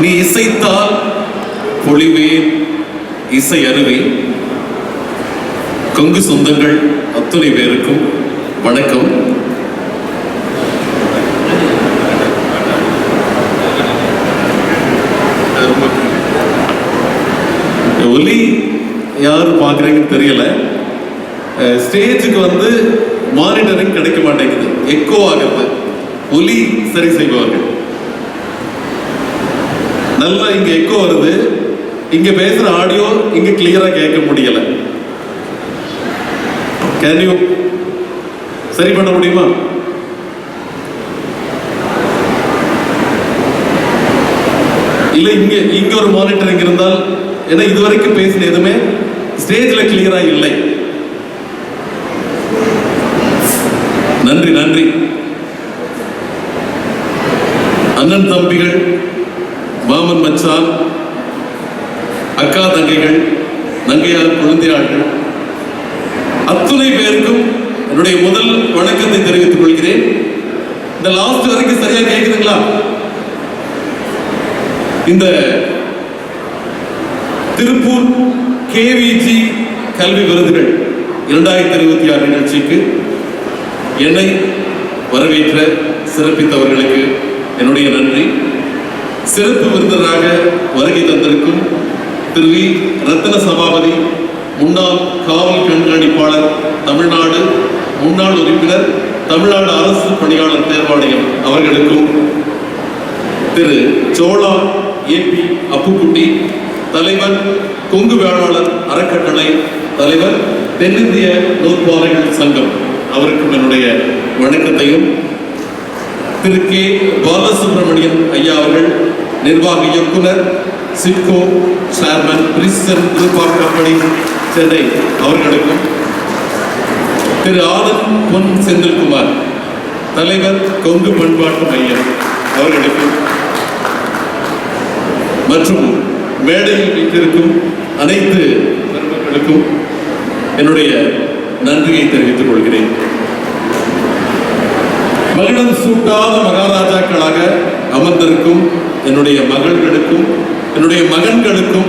நீ இசைத்தால் பொழிவேன் இசை அருவி. கொங்கு சொந்தங்கள் அத்துணை பேருக்கும் வணக்கம். ஒலி யார் பார்க்குறீங்கன்னு தெரியல. ஸ்டேஜுக்கு வந்து மானிட்டரிங் கிடைக்க மாட்டேங்குது, எக்கோ ஆகிறது. ஒலி சரி செய்வார்கள். நல்லா இங்க எக்கோ வருது, இங்க பேசுற ஆடியோ இங்க கிளியரா கேட்க முடியல. கேன் யூ சரி பண்ண முடியுமா? இல்ல இங்க ஒரு மானிட்டரிங் இருந்தால், ஏன்னா இதுவரைக்கும் பேசின எதுவுமே ஸ்டேஜ்ல கிளியரா இல்லை. நன்றி நன்றி. அண்ணன் தம்பிகள், மாமன் மச்சான், அக்கா தங்கைகள், நங்கையார் குழந்தையார்கள் அத்துணை பேருக்கும் என்னுடைய முதல் வணக்கத்தை தெரிவித்துக் கொள்கிறேன். இந்த லாஸ்ட் வரைக்கும் சரியா கேக்குதுங்களா? இந்த திருப்பூர் கேவிஜி கல்வி விருதுகள் 2026 நிகழ்ச்சிக்கு என்னை வரவேற்ற சிறப்பித்தவர்களுக்கு என்னுடைய நன்றி. சிறப்பு விருந்தராக வருகை தந்திருக்கும் திரு வி. ரத்ன சபாபதி, முன்னாள் காவல் கண்காணிப்பாளர் தமிழ்நாடு, முன்னாள் உறுப்பினர் தமிழ்நாடு அரசு பணியாளர் தேர்வாணையம் அவர்களுக்கும், திரு சோழா ஏபி அப்புக்குட்டி, தலைவர் கொங்கு வேளாளர் அறக்கட்டளை தலைவர் தென்னிந்திய நூற்பாலைகள் சங்கம் அவருக்கும் என்னுடைய வணக்கத்தையும், திரு கே. பாலசுப்ரமணியன் ஐயா அவர்கள் நிர்வாக இயக்குனர், சிட்கோ சேர்மன், பிரிசன் குரூப் ஆஃப் கம்பெனி சென்னை அவர்களுக்கும், திரு ஆதன் பொன் செந்தில்குமார் தலைவர் கொங்கு பண்பாட்டு மையம் அவர்களுக்கும், மற்றும் மேடையில் வீட்டிற்கும் அனைத்து பெருமக்களுக்கும் என்னுடைய நன்றியை தெரிவித்துக் கொள்கிறேன். மகிழம் சூட்டாத மகாராஜாக்களாக அமர்ந்திருக்கும் என்னுடைய மகள்களுக்கும் என்னுடைய மகன்களுக்கும்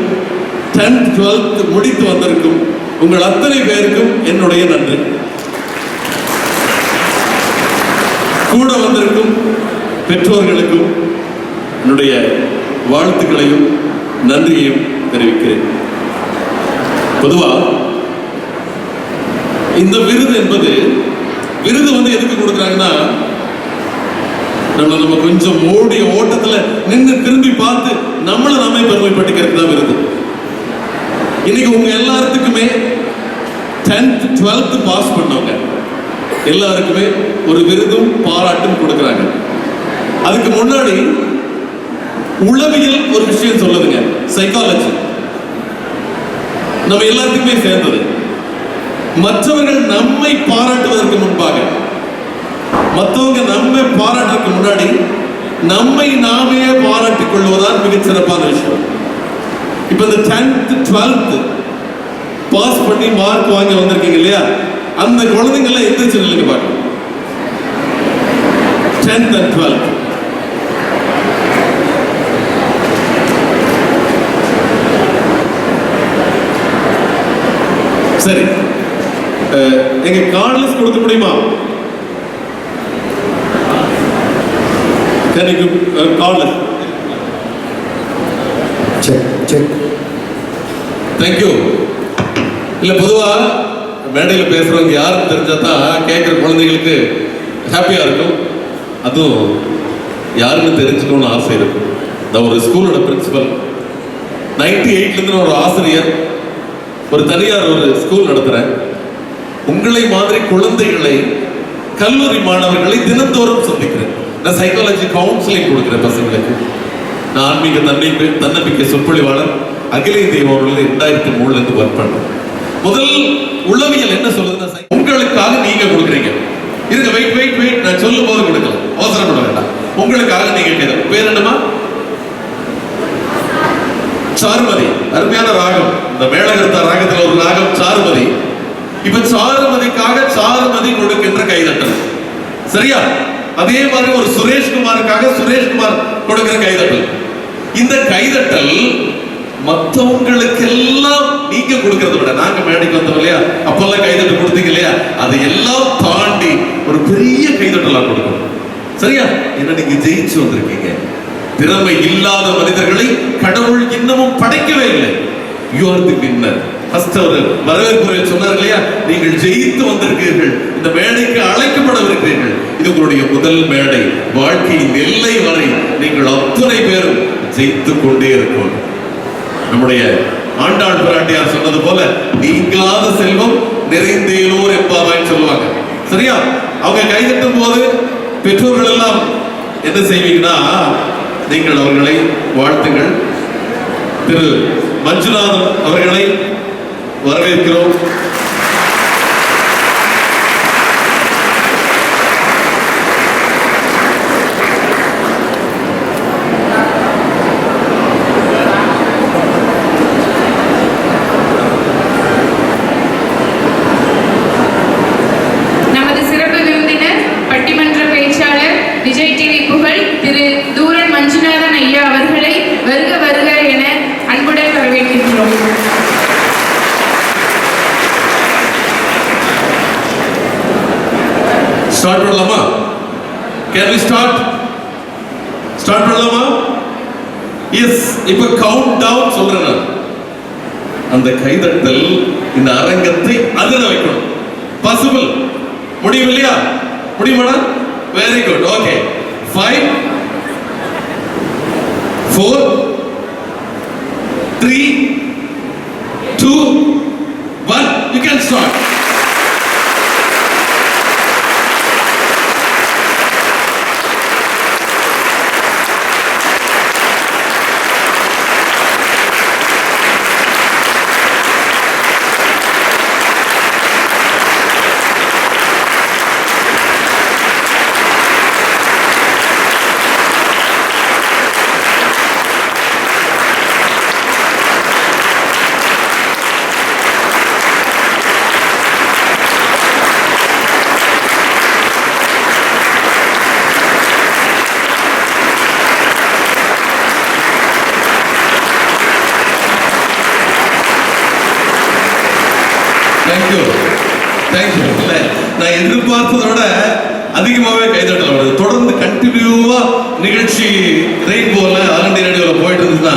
10th 12th முடித்து வந்திருக்கும் உங்கள் அத்தனை பேருக்கும் என்னுடைய நன்றி. கூட வந்திருக்கும் பெற்றோர்களுக்கும் என்னுடைய வாழ்த்துக்களையும் நன்றியையும் தெரிவிக்கிறேன். பொதுவா இந்த விருது என்பது, விருது வந்து எதுக்கு கொடுக்குறாங்கன்னா, நம்ம கொஞ்சம் ஓடிய ஓட்டத்துல நின்று திரும்பி பார்த்து நம்மளை நாமே பெருமைப்பட்டுக்கிறதுக்கு தான் விருது. இன்னைக்கு உங்க எல்லாத்துக்குமே 10th 12th பாஸ் பண்ணவங்க எல்லாருக்குமே ஒரு விருதும் பாராட்டும் கொடுக்குறாங்க. அதுக்கு முன்னாடி உளவியல் ஒரு விஷயம் சொல்லுதுங்க, சைக்காலஜி. நம்ம எல்லாத்துக்குமே சேர்ந்தது. மற்றவர்கள் நம்மை பாராட்டுவதற்கு முன்பாக, மற்றவங்க நம்மை பாராட்டுறதுக்கு முன்னாடி நம்மை நாமே பாராட்டிக் கொள்வதுதான் மிகச் சிறப்பான விஷயம். இப்ப இந்த 10th 12th பாஸ் பண்ணி மார்க் வாங்கி வந்திருக்கீங்க இல்லையா, அந்த குழந்தைங்கள்லாம் எந்திரிச்சு நில்லுங்க பாருங்க. 10th and 12th சரி, எங்க கார்ட்லெஸ் கொடுக்க முடியுமா? Cordless thank you. இல்ல பொதுவா மேடையில் பேசுறவங்க யாரும் தெரிஞ்சாதான் கேட்கிற குழந்தைகளுக்கு ஹாப்பியா இருக்கும். அதுவும் யாருன்னு தெரிஞ்சுக்கணும்னு ஆசை இருக்கும். நான் ஒரு ஸ்கூலோட பிரின்சிபல், 98ல இருந்து ஒரு ஆசிரியர், ஒரு தனியார் ஒரு ஸ்கூல் நடத்துறேன். உங்களை மாதிரி குழந்தைகளை, கல்லூரி மாணவர்களை தினந்தோறும் சந்திக்கிறேன். நான் சைக்காலஜி கவுன்சிலிங் கொடுக்குறேன் பசங்களுக்கு. நான் ஆன்மீக தன்னம்பிக்கை சொற்பொழிவாளர், அகில இந்திய வானொலியில் 2003 இருந்து ஒர்க் பண்றேன். முதல் உளவியல் என்ன சொல்லுதுன்னா, உங்களுக்காக நீங்க கொடுக்குறீங்க. இருங்க, வெயிட் வெயிட் வெயிட், நான் சொல்லும் போது கொடுக்கல, அவசரப்பட வேண்டாம். உங்களுக்காக நீங்க கேட்க பேர் என்னமா? சாருமதி. அருமையான ராகம். இந்த மேளகர்த்தா ராகத்தில் ஒரு ராகம் சாருமதி. இப்ப சாருமதிக்காக சாருமதி கொடுக்கின்ற கைதட்டல், சரியா? அதே மாதிரி ஒரு சுரேஷ்குமாருக்காக சுரேஷ்குமார் கொடுக்கிற கைதட்டல். இந்த கைதட்டல் மற்றவங்களுக்கெல்லாம் நீங்க கொடுக்கறத விட, நாங்க மேடைக்கு வந்தோம் இல்லையா, அப்பெல்லாம் கைதட்டல் கொடுத்தீங்க இல்லையா, அதை எல்லாம் தாண்டி ஒரு பெரிய கைதட்டலா கொடுக்கணும். சரியா? என்ன நீங்க ஜெயிச்சு வந்திருக்கீங்க. திறமை இல்லாத மனிதர்களை கடவுள் இன்னமும் படைக்கவே இல்லை. You are the winner. First அவர் வரவேற்புரையில் சொன்னார் இல்லையா, நீங்கள் ஜெயித்து வந்திருக்கிறீர்கள், இந்த மேடைக்கு அழைக்கப்படவிருக்கிறீர்கள், இது உங்களுடைய முதல் மேடை. வாழ்க்கையின் எல்லை வரை நீங்கள் அத்தனை பேரும் ஜெயித்து கொண்டே இருக்கும். நம்முடைய ஆண்டாள் பிராட்டியார் சொன்னது போல, நீங்காத செல்வம் நிறைந்தேலோர் என்பாராய் சொல்லுவாங்க. சரியா? அவங்க கைதட்டும் போது பெற்றோர்கள் எல்லாம் என்ன செய்வீங்கன்னா, நீங்கள் அவர்களை வாழ்த்துங்கள். திரு மஞ்சுநாதன் அவர்களை வரவேற்கிறோம். ஸ்டார்ட் பண்ணலாமா? Can we start? ஸ்டார்ட் பண்ணலாமா? எஸ். இப்ப கவுண்ட் டவுன் சொல்றேன் நான். அந்த கைதட்டல் இந்த அரங்கத்தை அதிர வைக்கணும். பாசிபிள்? முடியும் இல்லையா? முடியுமாடா? Very good. Okay. 5 4 3 2 1 you can start. நான் எதிர்பார்த்ததோட அதிகமாகவே கைதட்டல் வருது. தொடர்ந்து கண்டினியூவா நிகழ்ச்சி ரெயின்போல ஆல் ரேடியோல போயிட்டு இருந்ததுன்னா,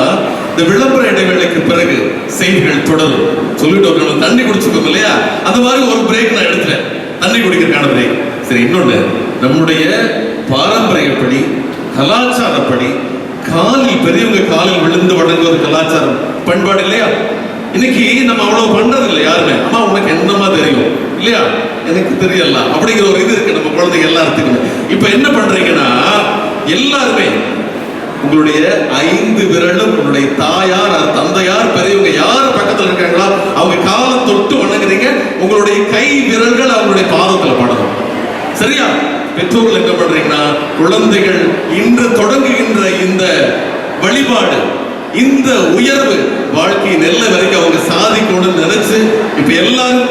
இந்த விளம்பர இடைவேளைக்கு பிறகு செய்திகள் தொடரும். சொல்லிட்டு ஒரு தண்ணி குடிச்சுக்கோங்க இல்லையா, அந்த மாதிரி ஒரு பிரேக் நான் எடுத்துட்டேன், தண்ணி குடிக்கிறதுக்கான பிரேக். சரி, இன்னொன்னு, நம்முடைய பாரம்பரியப்படி கலாச்சாரப்படி காலில் பெரியவங்க காலில் விழுந்து வணங்குவது கலாச்சாரம் பண்பாடு இல்லையா? இன்னைக்கு நம்ம அவ்வளவு பண்றது இல்லை யாருமே. அம்மா உனக்கு என்னமா தெரியும் இல்லையா, எனக்கு தெரியல அப்படிங்கிற ஒரு இது இருக்கு நம்ம குழந்தைங்க எல்லாத்துக்குமே. இப்ப என்ன பண்றீங்கன்னா, எல்லாருமே உங்களுடைய 5 விரலும் உங்களுடைய தாயார் தந்தையார் பெரியவங்க யார் பக்கத்துல இருக்காங்களோ அவங்க காலை தொட்டு வணங்குறீங்க. உங்களுடைய கை விரல்கள் அவங்களுடைய பாதத்துல படணும். சரியா? பெற்றோர்கள் என்ன பண்றீங்கன்னா, குழந்தைகள் இன்று தொடங்குகின்ற இந்த வழிபாடு, இந்த உயர்வு வாழ்க்கையின் எல்லை வரைக்கும் அவங்க சாதிக்கணும்னு நினைச்சு இப்ப எல்லாரும்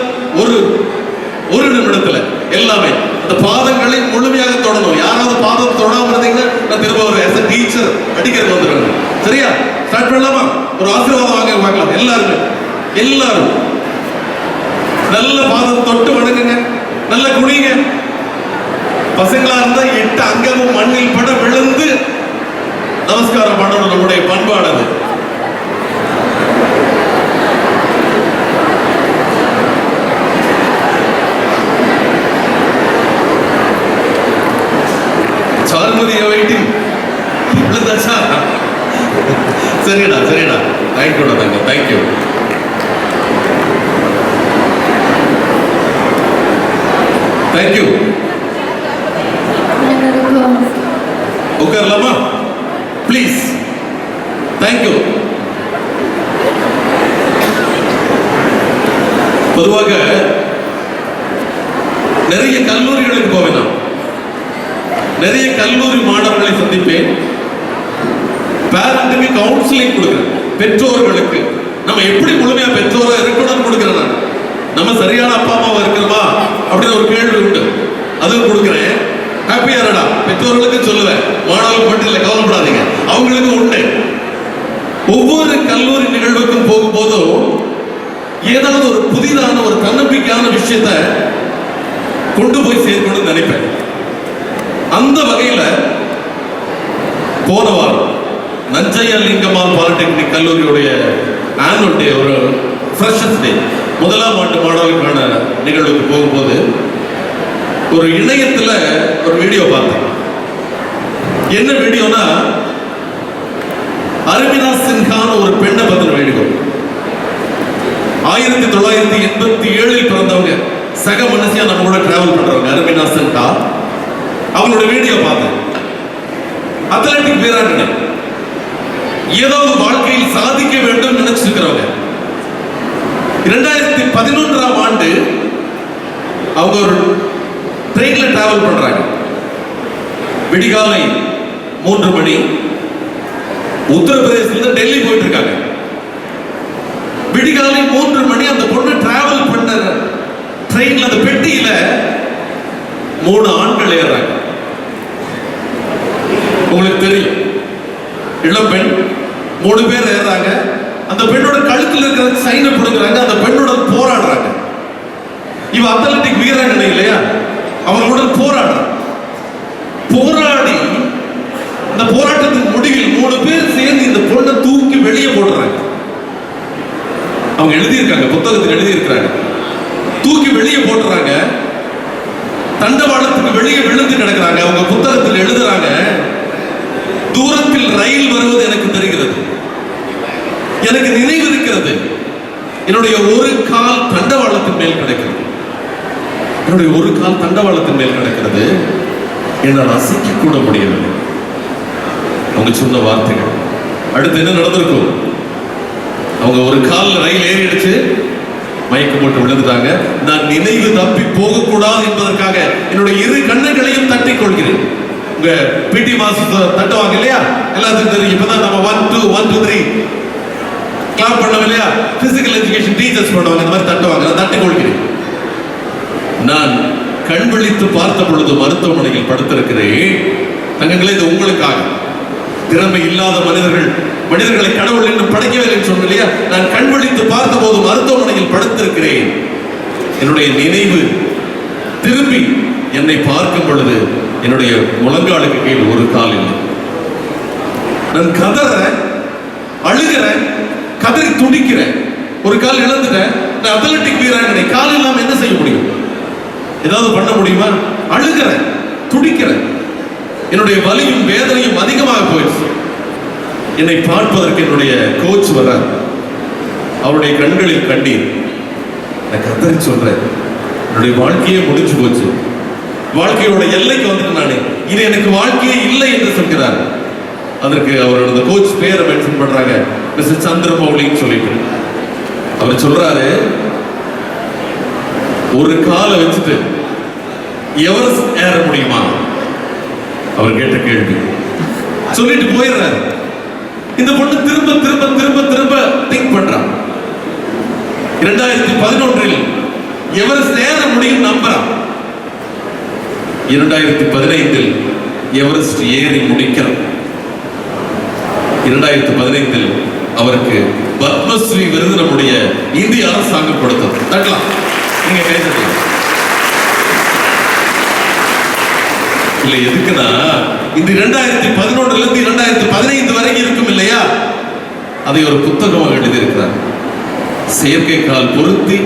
ஒரு நிமிடத்துல எல்லாமே அந்த பாதங்களை முழுமையாக தொடணும். யாராவது பாதம் தொடாம இருந்தீங்கன்னா நான் திரும்ப ஒரு டீச்சர் அடிக்கிறது வந்துடுவேன். சரியா? ஸ்டார்ட் பண்ணலாமா? ஒரு ஆசீர்வாதம் வாங்க பார்க்கலாம். எல்லாரும் நல்ல பாதம் தொட்டு வணங்குங்க, நல்ல குனிங்க. பசங்களா இருந்தா 8 அங்கமும் மண்ணில் பட விழுந்து நமஸ்காரம் பண்ணணும். நம்முடைய பண்பாடு. சரிடா தேங்க்யூடா தங்க, தேங்க்யூ. தேங்க்யூ. உட்காரலாமா ப்ளீஸ்? தேங்க்யூ. பொதுவாக நிறைய கல்லூரிகளுக்கு போவேன், நான் நிறைய கல்லூரி மாணவர்களை சந்திப்பேன். பேரண்ட்டுக்கு கவுன்சிலிங் கொடுக்குறேன். பெற்றோர்களுக்கு நம்ம எப்படி முழுமையா பெற்றோரா இருக்கணும்னு கொடுக்குறேன். நம்ம சரியான அப்பா அம்மாவா இருக்கிறோமா அப்படின்னு ஒரு கேள்வி உண்டு, அதுவும் கொடுக்குறேன். ஹாப்பியா இருடா பெற்றோர்களுக்கு சொல்லுவேன். மாணவர்கள் மட்டும் இல்லை, கவலைப்படாதீங்க, அவங்களுக்கு உண்டு. ஏதாவது ஒரு புதிதான ஒரு தன்னம்பிக்கையான விஷயத்த கொண்டு போய் சேர்க்கணும்னு நினைப்பேன். அந்த வகையில போன வாரம் நஞ்சையா லிங்கம்மாள் பாலிடெக்னிக் கல்லூரியுடைய ஆனுவல் டே, ஒரு ஃப்ரெஷர்ஸ் டே, முதலாம் ஆண்டு மாணவர்களுக்கான நிகழ்வுக்கு போகும்போது ஒரு இணையத்துல ஒரு வீடியோ பார்த்தேன். என்ன வீடியோனா, அர்மினா சின்ஹான்னு ஒரு பெண்ணை பத்தின வீடியோ. 1987 பிறந்தவங்க, சக மனுஷியா நம்ம கூட டிராவல் பண்றவங்க அர்மினா சின்ஹா. அவங்களோட வீடியோ பார்த்தேன். அத்லெட்டிக் வீராங்கனை, ஏதாவது வாழ்க்கையில் சாதிக்க வேண்டும் நினைச்சிருக்கிறவங்க. 2011ஆம் ஆண்டு அவங்க ஒரு ட்ரெயின்ல டிராவல் பண்றாங்க. விடிகாலை 3 மணி, உத்தரப்பிரதேசத்துல டெல்லி போயிட்டு இருக்காங்க. விடிகாலை 3 மணி அந்த பொண்ணு டிராவல் பண்ண ட்ரெயின்ல அந்த பெட்டியில 3 ஆண்கள் ஏறாங்க. உங்களுக்கு தெரியும், இளம்பெண் 3 பேர் ஏறாங்க. அந்த பெண்ணோட கழுத்தில் இருக்கிற சைனை பிடுங்குறாங்க. அந்த பெண்ணோட போராடுறாங்க. இவ அத்லெட்டிக் வீராங்கனை இல்லையா, அவங்களுடன் போராடுறாங்க. போராடி அந்த போராட்டத்தின் முடிவில் 3 பேர் சேர்ந்து இந்த பொண்ணை தூக்கி வெளியே போடுறாங்க. அவங்க எழுதியிருக்காங்க, புத்தகத்தில் எழுதியிருக்கிறாங்க. தூக்கி வெளியே போடுறாங்க. தண்டவாளத்துக்கு வெளியே விழுந்து கிடக்கிறாங்க. அவங்க புத்தகத்தில் எழுதுறாங்க, தூரத்தில் ரயில் வருவது எனக்கு தெரிகிறது, எனக்கு நினைவு இருக்கிறது, என்னுடைய ஒரு கால் தண்டவாளத்தின் மேல் கிடக்கிறது, என்னுடைய ஒரு கால் தண்டவாளத்தின் மேல் கிடக்கிறது, என்னால் அசைக்க கூட முடியவில்லை. அவங்க சொன்ன வார்த்தைகள். அடுத்து என்ன நடந்திருக்கும்? அவங்க ஒரு கால் ரயில் ஏறிடுச்சு, மயக்கம் போட்டு விழுந்துட்டாங்க. நான் நினைவு தப்பி போகக்கூடாது என்பதற்காக என்னுடைய 2 கண்ணுகளையும் தட்டிக் கொள்கிறேன். உங்க பிடி மாஸ்டர் தட்டுவாங்க இல்லையா, எல்லாத்துக்கும் தெரியும். இப்பதான் நம்ம 1 2 1 2 3 கிளாப் பண்ணோம் இல்லையா, பிசிக்கல் எஜுகேஷன் டீச்சர்ஸ் பண்ணுவாங்க, அந்த மாதிரி தட்டுவாங்க. நான் தட்டிக் கொள்கிறேன். நான் கண் விழித்து பார்த்த பொழுது மருத்துவமனையில் படுத்திருக்கிறேன். தங்கங்களே, இது உங்களுக்காக. திறமை இல்லாத மனிதர்களை கடவுள் இன்னும் படைக்கவில்லை சொன்ன இல்லையா, நான் கண் விழித்து பார்த்த போது மருத்துவமனையில் படுத்திருக்கிறேன். என்னுடைய நினைவு திரும்பி என்னை பார்க்கும் பொழுது என்னுடைய முழங்காலுக்கு கீழ் ஒரு கால் இல்லை. நான் கதறேன், அழுகிறேன், கதறி துடிக்கிறேன். ஒரு கால் இழந்துட்டேன். நான் அத்லெட்டிக் வீராங்கனை, கால் இல்லாம என்ன செய்ய முடியும்? ஏதாவது பண்ண முடியுமா? அழுகிறேன், துடிக்கிறேன். என்னுடைய வலியும் வேதனையும் அதிகமாக போயிடுச்சு. என்னை பார்ப்பதற்கு என்னுடைய கோச் வர, அவருடைய கண்களில் கண்ணீர். நான் கதறி சொல்றேன், என்னுடைய வாழ்க்கையே முடிஞ்சு போச்சு, வாழ்க்கையோட எல்லைக்கு வந்துட்டு நானே, இது எனக்கு வாழ்க்கையே இல்லை என்று சொல்கிறார். அதற்கு அவரோட கோச் பேரை மென்ஷன் பண்றாங்க, மிஸ்டர் சந்திரமௌலின்னு சொல்லிட்டு. அவர் சொல்றாரு, ஒரு காலை வச்சுட்டு எவரெஸ்ட் ஏற முடியுமா? அவர் கேட்ட கேள்வி. சொல்லிட்டு போயிடுறாரு. இந்த பொண்ணு திரும்ப திரும்ப திரும்ப திரும்ப திங்க் பண்றான். 2011 எவரெஸ்ட் ஏற முடியும் நம்புறான். 2015 எவரெஸ்ட் ஏறி முடிக்கிறார். 2015 அவருக்கு பத்மஸ்ரீ விருது நம்முடைய இந்திய அரசாங்கம் கொடுத்தது. தட்டலாம், நீங்க பேசலாம். இல்ல, எதுக்குன்னா இந்த 2011 இருந்து 2015 வரைக்கும் இருக்கும் இல்லையா, அதை ஒரு புத்தகமாக எழுதியிருக்கிறார். செயற்கைக்கால் பொருத்தி,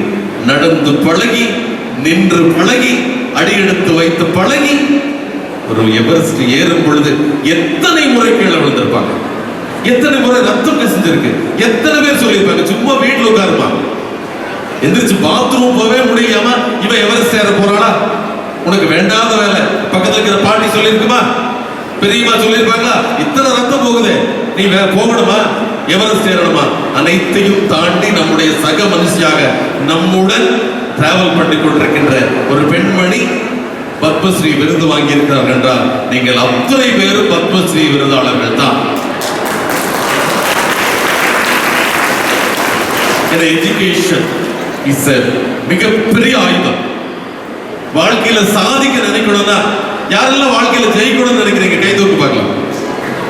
நடந்து பழகி, நின்று பழகி, அடியெடுத்து வைத்து பழகி, ஒரு எவரெஸ்ட் ஏறும் பொழுது எத்தனை முறை கீழே விழுந்திருப்பாங்க, எத்தனை முறை ரத்தம் கசிஞ்சிருக்கு, எத்தனை பேர் சொல்லியிருப்பாங்க, சும்மா வீட்டுல உட்காருமா, எந்திரிச்சு பாத்ரூம் போவே முடியாம இவ எவரெஸ்ட் ஏற போறாளா, உனக்கு வேண்டாத வேலை, பக்கத்துல இருக்கிற பாட்டி சொல்லியிருக்குமா, பெரியமா சொல்லியிருப்பாங்களா, இத்தனை ரத்தம் போகுது, நீ வேற போகணுமா, எவரெஸ்ட் ஏறணுமா? அனைத்தையும் தாண்டி நம்முடைய சக மனுஷியாக நம்முடன் டிராவல் பண்ணி கொண்டிருக்கின்ற ஒரு பெண்மணி பத்மஸ்ரீ விருது வாங்கி இருக்கிறார்கள் என்றால் நீங்கள் அத்தனை பேரும் பத்மஸ்ரீ விருதாளர்கள் தான். எஜுகேஷன் இஸ் மிகப்பெரிய ஆயுதம். வாழ்க்கையில சாதிக்க நினைக்கணும்னா, யாரெல்லாம் வாழ்க்கையில ஜெயிக்கணும்னு நினைக்கிறீங்க கை தூக்கு பார்க்கலாம்.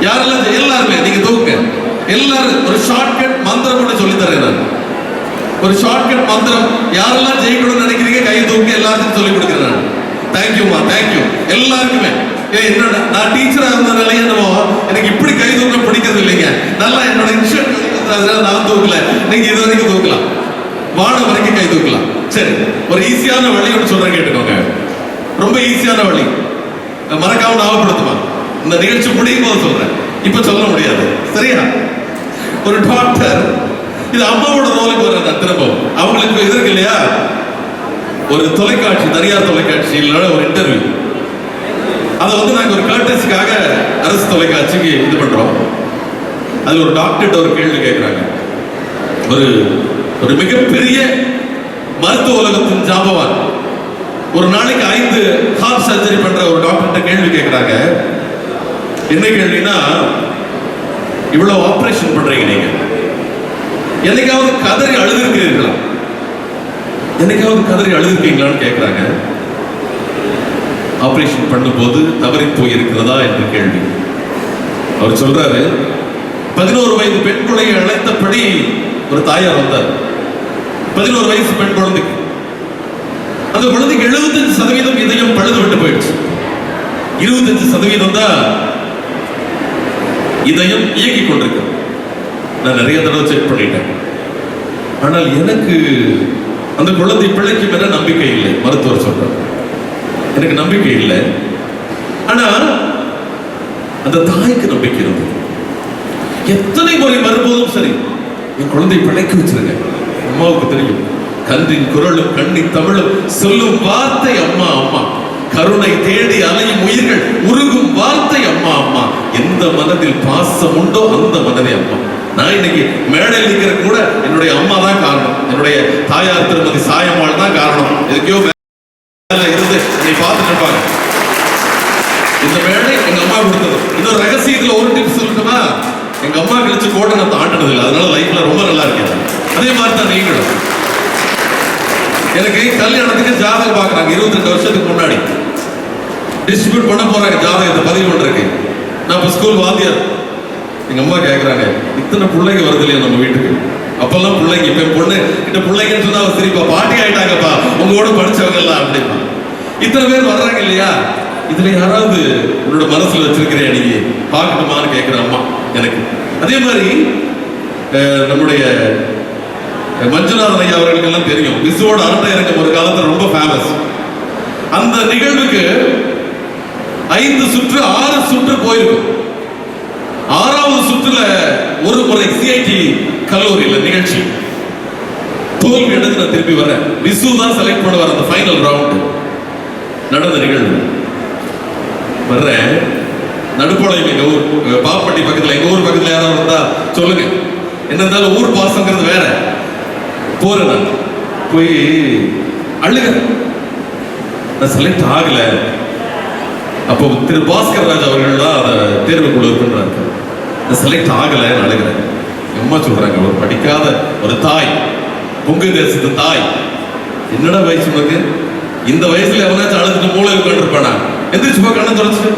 யாரெல்லாம் எல்லாருமே நீங்க தூக்குங்க. எல்லாரும் ஒரு ஷார்ட்கட் மந்திரம் கூட சொல்லி தரேன் நான். ஒரு ஷார்ட்கட் மந்திரம். யாரெல்லாம் ஜெயிக்கணும்னு நினைக்கிறீங்க கை தூக்கி எல்லாருக்கும் சொல்லிக் கொடுக்குறேன். தேங்க்யூமா, தேங்க்யூ எல்லாருக்குமே. என்னோட நான் டீச்சரா இருந்ததுனால எனக்கு இப்படி கை தூக்க பிடிக்கிறது இல்லைங்க. நல்லா என்னோட இன்ஷூரன்ஸ் அதனால நான் தூக்கல. நீங்க இது வரைக்கும் தூக்கலாம், வானம் வரைக்கும் கை தூக்கலாம். சரி, ஒரு ஈஸியான வழி ஒன்று சொல்றேன், கேட்டுக்கோங்க. ரொம்ப ஈஸியான வழி, மறக்காம ஞாபகப்படுத்துமா. இந்த நிகழ்ச்சி முடியும் போது சொல்றேன், இப்ப சொல்ல முடியாது. சரியா? ஒரு டாக்டர், இது அம்மாவோட ரோலுக்கு வர திரும்பவும் அவங்களுக்கு இது இருக்கு இல்லையா, ஒரு தொலைக்காட்சி, தனியார் தொலைக்காட்சியில ஒரு இன்டர்வியூ. அதை நாங்க ஒரு கர்டன்ஸுக்காக அரசு தொலைக்காட்சிக்கு இது பண்றோம். அது ஒரு டாக்டர்கிட்ட ஒரு கேள்வி கேட்கிறாங்க. ஒரு மிகப்பெரிய மருத்துவ உலகத்தின் ஜாம்பவான், ஒரு நாளைக்கு 5 ஹார்ட் சர்ஜரி பண்ற ஒரு டாக்டர்கிட்ட கேள்வி கேட்கிறாங்க. என்ன கேள்வினா, இவ்வளவு ஆபரேஷன் பண்றீங்க, நீங்க என்னைக்காவது கதறி அழுதுருக்கிறீர்களா? என்னைக்காவது கதறி அழுதுருக்கீங்களான்னு கேட்கிறாங்க. ஆபரேஷன் பண்ணும்போது தவறி போயிருக்கிறதா என்ற கேள்வி. அவர் சொல்றாரு, 11 வயது பெண் குழந்தையை அழைத்தபடி ஒரு தாயார் வந்தார். 11 வயசு பெண் குழந்தைக்கு, அந்த குழந்தைக்கு 75% இதயம் பழுது விட்டு போயிடுச்சு. 25% தான் இதயம் இயக்கிக் கொண்டிருக்கு. நான் நிறைய தடவை செக் பண்ணிட்டேன். ஆனால் எனக்கு அந்த குழந்தை பிள்ளைக்கு மேல நம்பிக்கை இல்லை. மருத்துவர் சொல்றார், எனக்கு நம்பிக்கை இல்லை. ஆனா அந்த தாய்க்கு நம்பிக்கை இருந்தது. எத்தனை முறை வரும்போதும் சரி, என் குழந்தை பிழைக்க வச்சிருங்க. அம்மாவுக்கு தெரியும், கன்றின் குரலும் கண்ணின் தமிழும் சொல்லும் வார்த்தை அம்மா அம்மா. கருணை தேடி அலையும் உயிர்கள் உருகும் வார்த்தை அம்மா அம்மா. எந்த மனதில் பாசம் உண்டோ அந்த மனதே அம்மா. நான் இன்னைக்கு மேடையில் நிற்கிற கூட என்னுடைய அம்மா தான் காரணம். என்னுடைய தாயார் திருமதி சாயம்மாள் தான் காரணம். எதுக்கையோ இருந்து என்னை பார்த்துட்டு இருப்பாங்க. இந்த மேடை எங்க அம்மா கொடுத்தது. இன்னொரு ரகசியத்துல ஒரு டிப்ஸ் சொல்லட்டுமா? எங்க அம்மா கழிச்சு கோட்டை நான் தாண்டது இல்லை, அதனால லைஃப்ல ரொம்ப நல்லா இருக்கேன். அதே மாதிரி தான் நீங்களும். எனக்கு கல்யாணத்துக்கு ஜாதகம் பார்க்குறாங்க 22 வருஷத்துக்கு முன்னாடி. டிஸ்ட்ரிபியூட் பண்ண போறாங்க ஜாதகத்தை பதிவு பண்றதுக்கு. நான் இப்போ ஸ்கூல் வாத்தியார். எங்க அம்மா கேட்கறாங்க, இத்தனை பிள்ளைங்க வருது இல்லையா நம்ம வீட்டுக்கு? அப்பெல்லாம் பிள்ளைங்க, இப்ப பொண்ணு கிட்ட பிள்ளைங்கன்னு சொன்னா சரிப்பா பாட்டி ஆயிட்டாங்கப்பா, உங்களோட படிச்சவங்க எல்லாம் அப்படிப்பா. இத்தனை பேர் வர்றாங்க இல்லையா, இதுல யாராவது உன்னோட மனசுல வச்சிருக்கிறேன் நீ பார்க்கணுமான்னு கேட்கிற அம்மா எனக்கு. அதே மாதிரி நம்முடைய மஞ்சுநாதன் ஐயா அவர்களுக்கு எல்லாம் தெரியும், விசுவோட அரட்டை இறக்கம் ஒரு காலத்துல ரொம்ப ஃபேமஸ். அந்த நிகழ்வுக்கு 5 சுற்று 6 சுற்று போயிருக்கும். 6வது சுற்றுல ஒரு முறை சிஐடி கல்லூரியில் நிகழ்ச்சி தோல்வி எடுத்து நான் திருப்பி வரேன். விசு தான் செலக்ட் பண்ண வர அந்த ஃபைனல் ரவுண்ட் நடந்த நிகழ்வு. வர்றேன், நடுப்பாளையம் எங்க ஊர் பாப்பட்டி பக்கத்துல, எங்க ஊர் பக்கத்துல யாராவது இருந்தா சொல்லுங்க. என்ன இருந்தாலும் ஊர் பாசங்கிறது வேற. போறேன், நான் போய் அழுக, நான் செலக்ட் ஆகல. அப்போ திரு பாஸ்கர் ராஜ் அவர்கள் தான் அதை தேர்வுக்குழு பண்றாங்க. செலக்ட் ஆகல, அழுகிறேன். அம்மா சொல்றாங்க, ஒரு படிக்காத ஒரு தாய், பொங்கு தேசத்து தாய், என்னடா வயசு உனக்கு? இந்த வயசுல எவனாச்சும் அழுதுட்டு மூளை உட்காந்துருப்பானா? எந்திரிச்சு போய் கண்ணை தொடச்சு,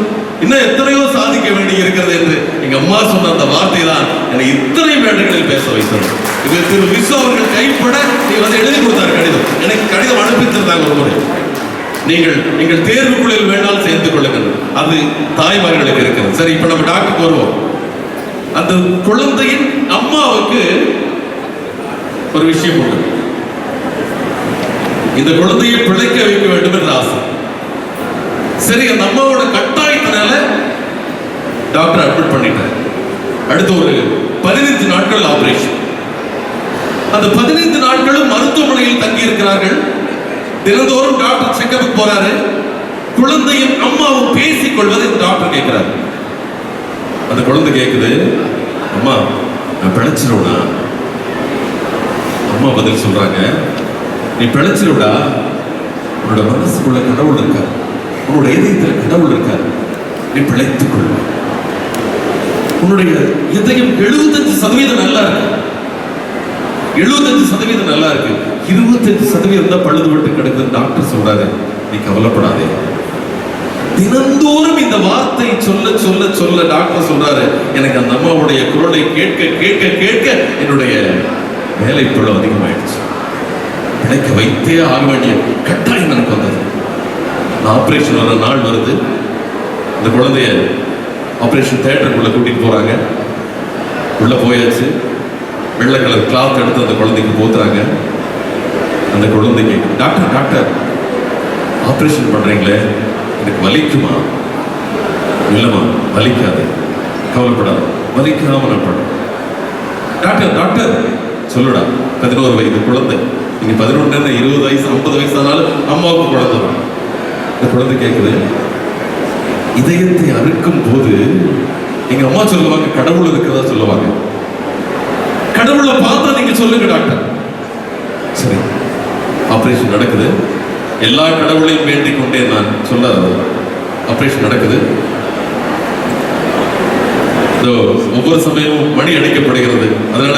இன்னும் எத்தனையோ சாதிக்க வேண்டி இருக்கிறது என்று எங்க அம்மா சொன்ன அந்த வார்த்தை தான் என்னை இத்தனை மேடைகளில் பேச வைத்தது. இது திரு விசு அவர்கள் கைப்பட நீ எழுதி கொடுத்தாரு கடிதம். எனக்கு கடிதம் அனுப்பித்திருந்தாங்க ஒரு முறை. நீங்கள் தேர்வுக்குள்ளில் வேணாலும் சேர்ந்து கொள்ளுங்கள், அது தாய்மார்களுக்கு இருக்கிறது. சரி, இப்ப நம்ம டாக்டருக்கு வருவோம். அந்த குழந்தையின் அம்மாவுக்கு ஒரு விஷயம் உண்டு. இந்த குழந்தையை பிழைக்க வைக்க வேண்டும் என்ற ஆசை. சரி, அந்த அம்மாவோட கட்டாயத்தினால டாக்டர் அட்மிட் பண்ணிட்டார். அடுத்து ஒரு 15 நாட்கள் ஆபரேஷன். அந்த 15 நாட்களும் மருத்துவமனையில் தங்கி இருக்கிறார்கள். தினந்தோறும் டாக்டர் செக்கப்புக்கு போறாரு. குழந்தையும் அம்மாவும் பேசிக் கொள்வதை டாக்டர் கேட்கிறார். அந்த குழந்தை கேட்குது, அம்மா நான் பிழைச்சிருவா? அம்மா பதில் சொல்றாங்க, நீ பிழைச்சிருடா, உன்னோட மனசுக்குள்ள கடவுள் இருக்கார், உன்னோட இதயத்தில் கடவுள் இருக்கார், நீ பிழைத்துக் கொள்வ. உன்னுடைய இதயம் 75% நல்லா இருக்கு, 75% நல்லா இருக்கு, 25% தான் பழுதுபட்டு கிடக்குது டாக்டர் சொல்றாரு, நீ கவலைப்படாதே. தினந்தோறும் இந்த வார்த்தை சொல்ல சொல்ல சொல்ல டாக்டர் சொல்றாரு, எனக்கு அந்த அம்மாவுடைய குரலை கேட்க கேட்க கேட்க என்னுடைய வேலை பளு அதிகமாயிடுச்சு. கிடைக்க வைத்தே ஆக வேண்டிய கட்டாயம் எனக்கு வந்தது. நான் ஆபரேஷன் வர நாள் வருது. இந்த குழந்தைய ஆபரேஷன் தியேட்டருக்குள்ள கூட்டிட்டு போறாங்க. உள்ள போயாச்சு. வெள்ளை கலர் கிளாத் எடுத்து அந்த குழந்தைக்கு போத்துறாங்க. அந்த குழந்தைக்கு டாக்டர் டாக்டர் ஆபரேஷன் பண்றீங்களே, எனக்கு வலிக்குமா? இல்லைம்மா வலிக்காது, கவலைப்படாது, வலிக்காம நான் பண்றேன். டாக்டர் டாக்டர் சொல்லுடா, 11 வயது குழந்தை. நீங்க 11 20 வயசு 50 வயசு ஆனாலும் அம்மாவுக்கு குழந்தை தான். இந்த குழந்தை கேட்குது, இதயத்தை அறுக்கும் போது எங்க அம்மா சொல்லுவாங்க கடவுள் இருக்கிறதா சொல்லுவாங்க. கடவுளை பார்த்தா நீங்க சொல்லுங்க டாக்டர். சரி, ஆபரேஷன் நடக்குது. எல்லா கடவுளையும் வேண்டிக் கொண்டே நான் சொல்ல ஆபரேஷன் நடக்குது. ஒவ்வொரு சமயமும் மணி அடிக்கப்படுகிறது. அதனால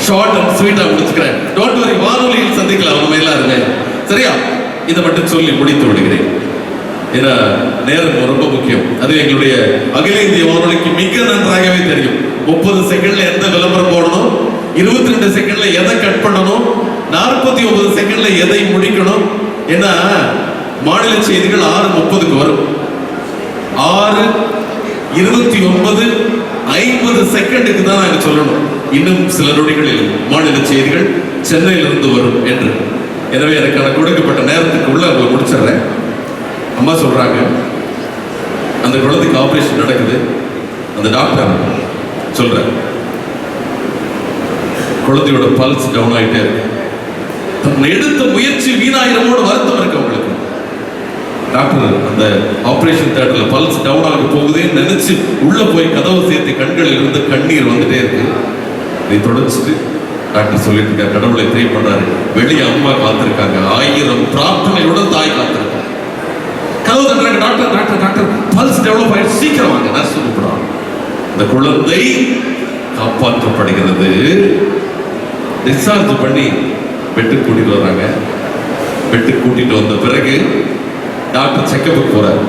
ஷார்ட் அண்ட் ஸ்வீட்டா முடிச்சுக்கிறேன். டோன்ட் வரி, வானொலியில் சந்திக்கலாம் நம்ம எல்லாருமே. சரியா? இதை மட்டும் சொல்லி முடித்து விடுகிறேன். ஏன்னா நேரம் ரொம்ப முக்கியம். அது எங்களுடைய அகில இந்திய வானொலிக்கு மிக நன்றாகவே தெரியும். 30 செகண்ட்ல எந்த விளம்பரம் போடணும், 22 செகண்ட்ல எதை கட் பண்ணணும், 49 செகண்ட்ல எதை முடிக்கணும். ஏன்னா மாநில செய்திகள் 6:30 வரும். 6:29 50 செகண்டுக்கு தான் நாங்க சொல்லணும். இன்னும் சில நொடிகளில் மாநில செய்திகள் சென்னையிலிருந்து வரும் என்று. எனவே எனக்கான கொடுக்கப்பட்ட நேரத்துக்கு உள்ள அவங்க முடிச்சிடுறேன். அம்மா சொல்றாங்க, அந்த குழந்தைக்கு ஆபரேஷன் நடக்குது. அந்த டாக்டர் சொல்ற குழந்தையோட பல்ஸ் டவுன் ஆயிட்டே இருக்கு. தன் எடுத்த முயற்சி வீணாயிரமோடு வருத்தம் இருக்கு அவங்களுக்கு. டாக்டர் அந்த ஆபரேஷன் தியேட்டர்ல பல்ஸ் டவுன் ஆக போகுதுன்னு நினைச்சு உள்ள போய் கதவை சேர்த்து கண்களில் இருந்து கண்ணீர் வந்துட்டே இருக்கு. இதை தொடச்சிட்டு டாக்டர் சொல்லிட்டு இருக்காரு, கடவுளை ப்ரே பண்றாரு. வெளியே அம்மா காத்திருக்காங்க, 1000 பிரார்த்தனையுடன் தாய் காத்திருக்காங்க. கதவு தட்டுறாங்க, doctor doctor doctor pulse develop ஆயிடுச்சு, சீக்கிரம் வாங்க, நர்ஸ் கூப்பிடுறாங்க. இந்த குழந்தை காப்பாற்றப்படுகிறது. டிஸ்சார்ஜ் பண்ணி பெட்டுக்கு கூட்டிட்டு வர்றாங்க. பெட்டுக்கு கூட்டிட்டு வந்த பிறகு டாக்டர் செக்கப்புக்கு போறாரு.